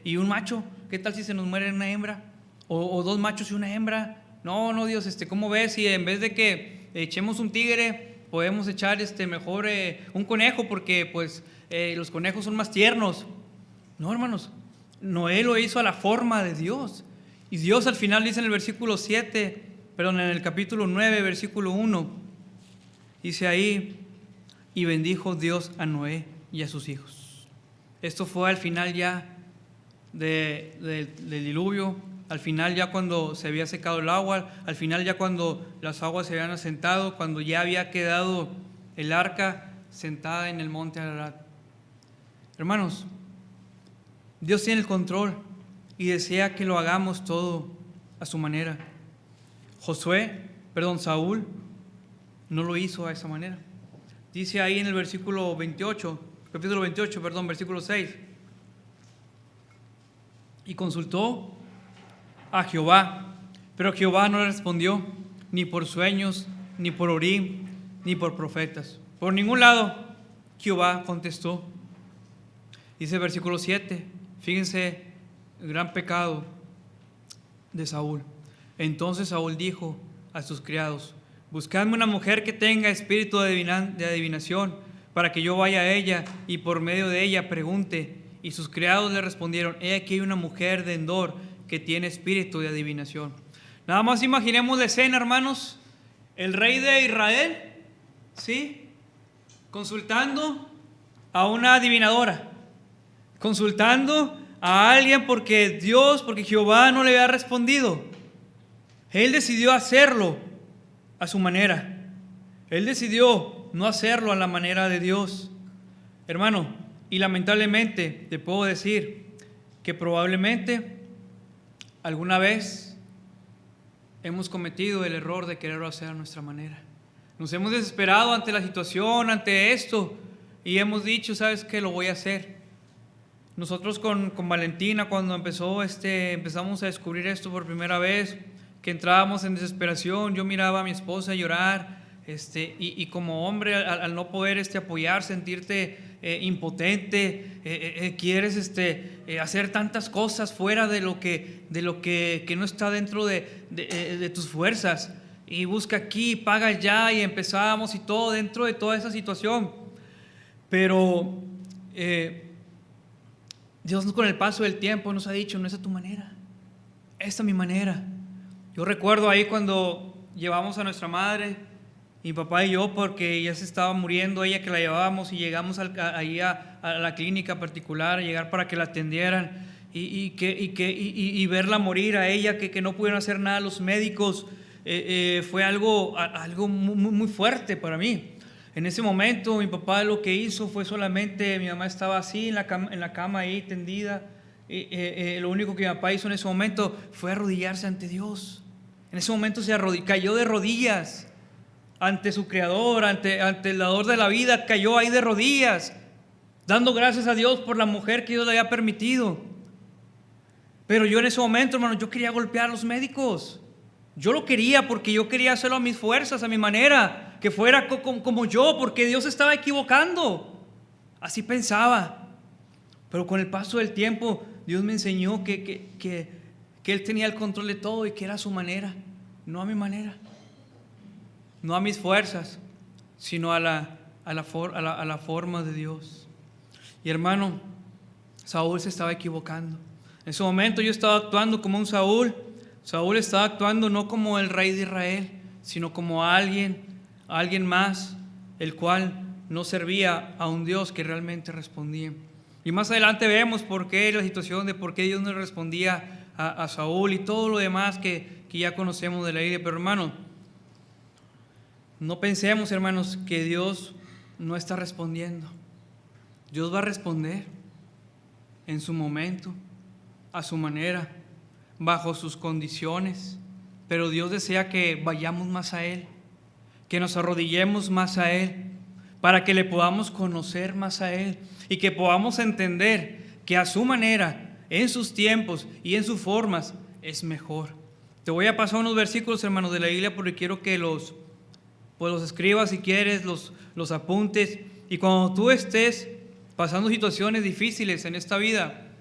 y un macho? ¿Qué tal si se nos muere una hembra? O dos machos y una hembra. No, Dios, ¿cómo ves si en vez de que echemos un tigre, podemos echar mejor un conejo porque pues los conejos son más tiernos. No, hermanos, Noé lo hizo a la forma de Dios. Y Dios al final dice en el versículo 7, perdón, en el capítulo 9, versículo 1, dice ahí, y bendijo Dios a Noé y a sus hijos. Esto fue al final ya del diluvio, al final ya cuando se había secado el agua, al final ya cuando las aguas se habían asentado, cuando ya había quedado el arca sentada en el monte Ararat. Hermanos, Dios tiene el control y desea que lo hagamos todo a su manera. Saúl no lo hizo a esa manera. Dice ahí en el versículo 28, capítulo 28, versículo 6. Y consultó a Jehová, pero Jehová no le respondió, ni por sueños, ni por Urim, ni por profetas. Por ningún lado Jehová contestó. Dice el versículo 7, fíjense el gran pecado de Saúl. Entonces Saúl dijo a sus criados, buscadme una mujer que tenga espíritu de adivinación, para que yo vaya a ella y por medio de ella pregunte. Y sus criados le respondieron, he aquí hay una mujer de Endor que tiene espíritu de adivinación. Nada más imaginemos la escena, hermanos, el rey de Israel, ¿sí?, consultando a una adivinadora, consultando a alguien porque Jehová no le había respondido. Él decidió hacerlo a su manera. Él decidió no hacerlo a la manera de Dios. Hermano, y lamentablemente te puedo decir que probablemente alguna vez hemos cometido el error de quererlo hacer a nuestra manera. Nos hemos desesperado ante la situación, ante esto, y hemos dicho, ¿sabes qué? Lo voy a hacer. Nosotros con Valentina, cuando empezamos a descubrir esto por primera vez, que entrábamos en desesperación, yo miraba a mi esposa llorar, y como hombre, al no poder apoyar, sentirte impotente, quieres hacer tantas cosas fuera de lo que no está dentro de tus fuerzas, y busca aquí, paga allá, y empezábamos y todo dentro de toda esa situación. Pero Dios con el paso del tiempo nos ha dicho, no es a tu manera, esta es mi manera. Yo recuerdo ahí cuando llevamos a nuestra madre, mi papá y yo, porque ya se estaba muriendo ella, que la llevábamos, y llegamos ahí a la clínica particular, a llegar para que la atendieran, y verla morir a ella, que no pudieron hacer nada los médicos, fue algo muy, muy fuerte para mí. En ese momento mi papá lo que hizo fue solamente, mi mamá estaba así en la cama ahí tendida, lo único que mi papá hizo en ese momento fue arrodillarse ante Dios. En ese momento cayó de rodillas ante su Creador, ante el dador de la vida, cayó ahí de rodillas, dando gracias a Dios por la mujer que Dios le había permitido. Pero yo en ese momento, hermano, yo quería golpear a los médicos. Yo lo quería porque yo quería hacerlo a mis fuerzas, a mi manera, que fuera como yo, porque Dios estaba equivocando. Así pensaba. Pero con el paso del tiempo, Dios me enseñó que Él tenía el control de todo y que era a su manera, no a mi manera, no a mis fuerzas, sino a la forma de Dios. Y hermano, Saúl se estaba equivocando. En ese momento yo estaba actuando como un Saúl. Saúl estaba actuando no como el rey de Israel, sino como alguien más, el cual no servía a un Dios que realmente respondía. Y más adelante vemos por qué la situación de por qué Dios no le respondía a Saúl y todo lo demás que ya conocemos de la Biblia. Pero hermano, no pensemos, hermanos, que Dios no está respondiendo. Dios va a responder en su momento, a su manera, bajo sus condiciones. Pero Dios desea que vayamos más a Él, que nos arrodillemos más a Él, para que le podamos conocer más a Él y que podamos entender que a su manera, en sus tiempos y en sus formas, es mejor. Te voy a pasar unos versículos, hermanos, de la Biblia, porque quiero que los escribas si quieres, los apuntes, y cuando tú estés pasando situaciones difíciles en esta vida,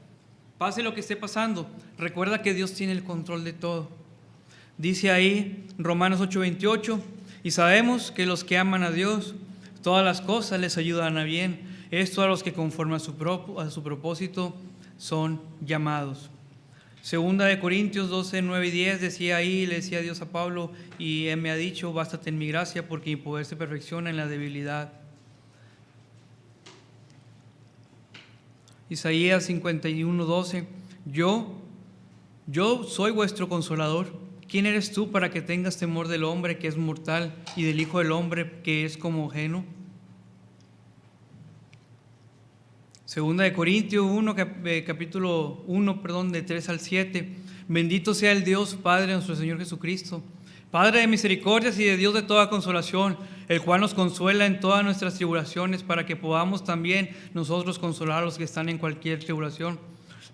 pase lo que esté pasando, recuerda que Dios tiene el control de todo. Dice ahí Romanos 8:28, Y sabemos que los que aman a Dios, todas las cosas les ayudan a bien. Esto a los que conforme a su propósito son llamados. Segunda de Corintios 12, 9 y 10 decía ahí, le decía Dios a Pablo, y Él me ha dicho, bástate en mi gracia, porque mi poder se perfecciona en la debilidad. Isaías 51, 12, yo soy vuestro consolador. ¿Quién eres tú para que tengas temor del hombre que es mortal y del Hijo del hombre que es como ajeno? Segunda de Corintios 1, capítulo 1, de 3 al 7. Bendito sea el Dios Padre de nuestro Señor Jesucristo, Padre de misericordias y de Dios de toda consolación, el cual nos consuela en todas nuestras tribulaciones, para que podamos también nosotros consolar a los que están en cualquier tribulación,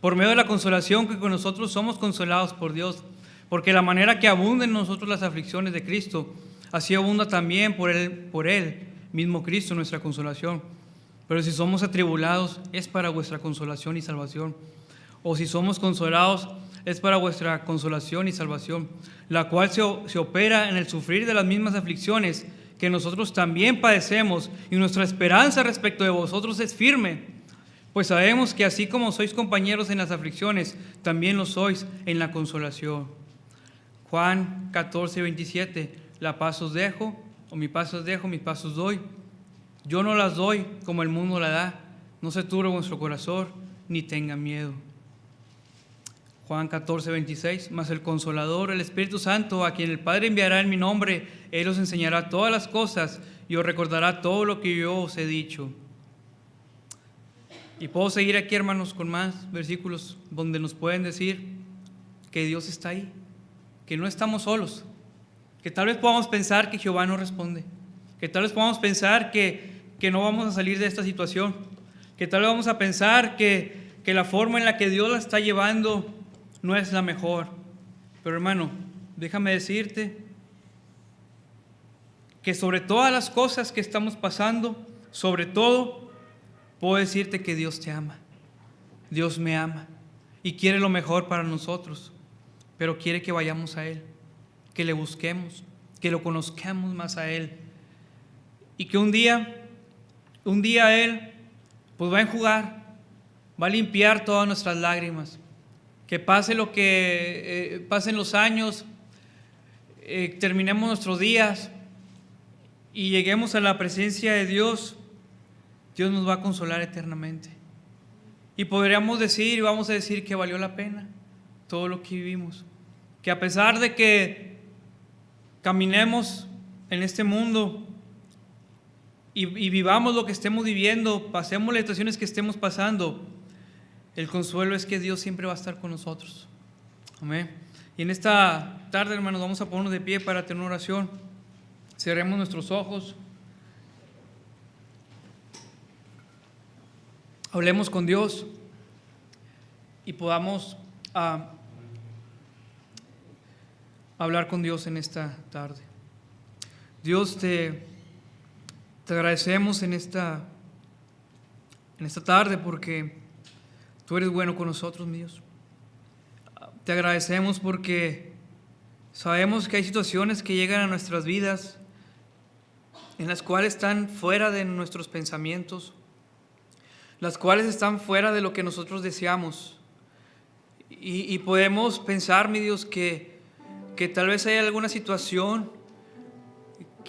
por medio de la consolación que con nosotros somos consolados por Dios. Porque la manera que abunden en nosotros las aflicciones de Cristo, así abunda también por él mismo Cristo nuestra consolación. Pero si somos atribulados, es para vuestra consolación y salvación. O si somos consolados, es para vuestra consolación y salvación, la cual se opera en el sufrir de las mismas aflicciones que nosotros también padecemos, y nuestra esperanza respecto de vosotros es firme. Pues sabemos que así como sois compañeros en las aflicciones, también lo sois en la consolación. Juan 14, 27, la paz os dejo, o mi paz os dejo, mi paz os doy. Yo no las doy como el mundo la da. No se turbe vuestro corazón, ni tenga miedo. Juan 14, 26, mas el Consolador, el Espíritu Santo, a quien el Padre enviará en mi nombre, Él os enseñará todas las cosas y os recordará todo lo que yo os he dicho. Y puedo seguir aquí, hermanos, con más versículos donde nos pueden decir que Dios está ahí, que no estamos solos, que tal vez podamos pensar que Jehová no responde, que tal vez podamos pensar que no vamos a salir de esta situación, que tal vez vamos a pensar que la forma en la que Dios la está llevando no es la mejor. Pero hermano, déjame decirte que sobre todas las cosas que estamos pasando, sobre todo, puedo decirte que Dios te ama. Dios me ama y quiere lo mejor para nosotros, pero quiere que vayamos a Él, que le busquemos, que lo conozcamos más a Él, y que un día Él pues va a enjugar, va a limpiar todas nuestras lágrimas. Que pase lo que pasen los años, terminemos nuestros días y lleguemos a la presencia de Dios, Dios nos va a consolar eternamente. Y podríamos decir, y vamos a decir que valió la pena todo lo que vivimos. Que a pesar de que caminemos en este mundo y vivamos lo que estemos viviendo, pasemos las situaciones que estemos pasando, el consuelo es que Dios siempre va a estar con nosotros. Amén. Y en esta tarde, hermanos, vamos a ponernos de pie para tener una oración. Cerremos nuestros ojos. Hablemos con Dios y podamos hablar con Dios en esta tarde. Dios, te agradecemos en esta tarde porque Tú eres bueno con nosotros, mi Dios. Te agradecemos porque sabemos que hay situaciones que llegan a nuestras vidas en las cuales están fuera de nuestros pensamientos, las cuales están fuera de lo que nosotros deseamos. Y podemos pensar, mi Dios, que tal vez hay alguna situación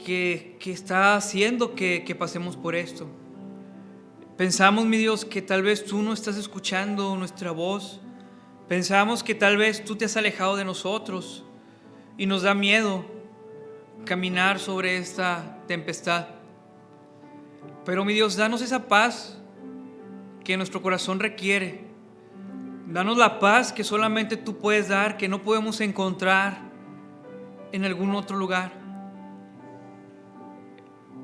que está haciendo que pasemos por esto. Pensamos, mi Dios, que tal vez Tú no estás escuchando nuestra voz. Pensamos que tal vez Tú te has alejado de nosotros y nos da miedo caminar sobre esta tempestad. Pero, mi Dios, danos esa paz que nuestro corazón requiere. Danos la paz que solamente Tú puedes dar, que no podemos encontrar en algún otro lugar.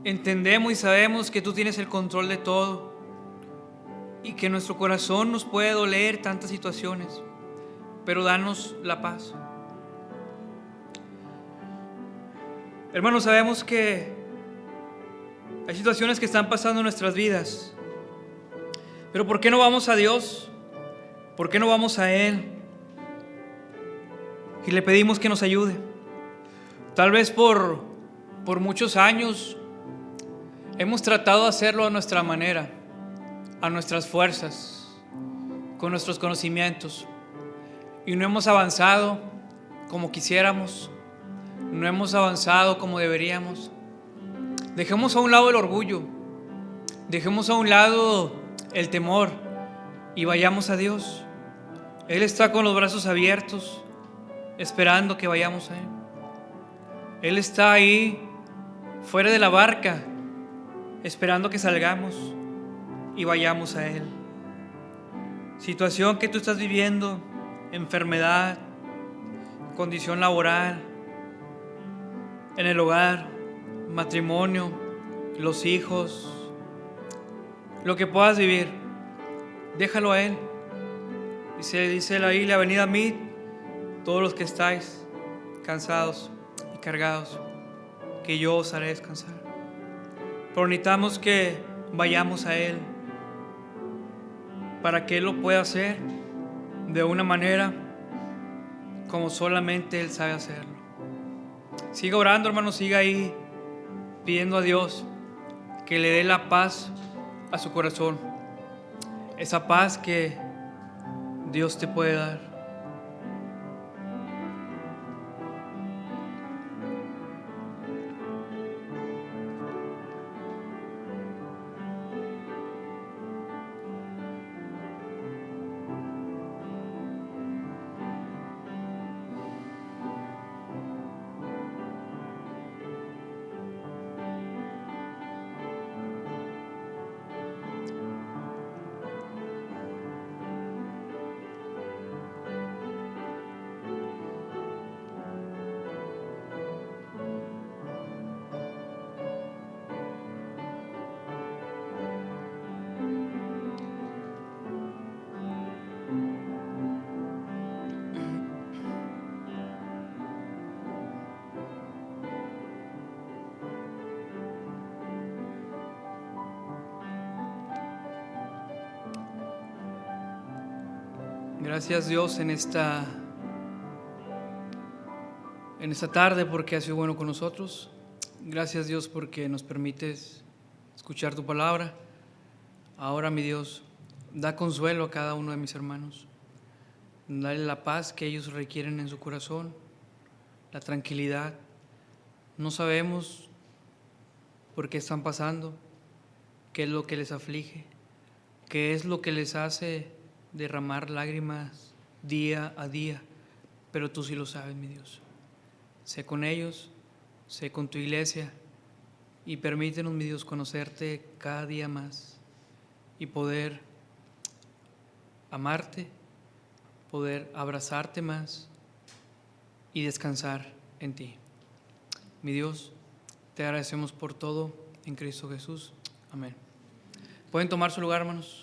Entendemos y sabemos que Tú tienes el control de todo y que nuestro corazón nos puede doler tantas situaciones, pero danos la paz. Hermanos, sabemos que hay situaciones que están pasando en nuestras vidas, pero ¿por qué no vamos a Dios? ¿Por qué no vamos a Él y le pedimos que nos ayude? Tal vez por por muchos años hemos tratado de hacerlo a nuestra manera, a nuestras fuerzas, con nuestros conocimientos, y no hemos avanzado como quisiéramos, no hemos avanzado como deberíamos. Dejemos a un lado el orgullo, dejemos a un lado el temor y vayamos a Dios. Él está con los brazos abiertos, esperando que vayamos a Él. Él está ahí, fuera de la barca, esperando que salgamos y vayamos a Él. Situación que tú estás viviendo, enfermedad, condición laboral, en el hogar, matrimonio, los hijos, lo que puedas vivir, déjalo a Él. Dice la Biblia: venid a mí, todos los que estáis cansados y cargados, que yo os haré descansar. Pero necesitamos que vayamos a Él, para que Él lo pueda hacer de una manera como solamente Él sabe hacerlo. Siga orando, hermano, siga ahí pidiendo a Dios que le dé la paz a su corazón, esa paz que Dios te puede dar. Gracias, Dios, en esta tarde, porque has sido bueno con nosotros. Gracias, Dios, porque nos permites escuchar tu palabra. Ahora, mi Dios, da consuelo a cada uno de mis hermanos. Dale la paz que ellos requieren en su corazón, la tranquilidad. No sabemos por qué están pasando, qué es lo que les aflige, qué es lo que les hace derramar lágrimas día a día, pero tú sí lo sabes, mi Dios. Sé con ellos, sé con tu iglesia, y permítenos, mi Dios, conocerte cada día más y poder amarte, poder abrazarte más y descansar en ti. Mi Dios, te agradecemos por todo en Cristo Jesús. Amén. ¿Pueden tomar su lugar, hermanos?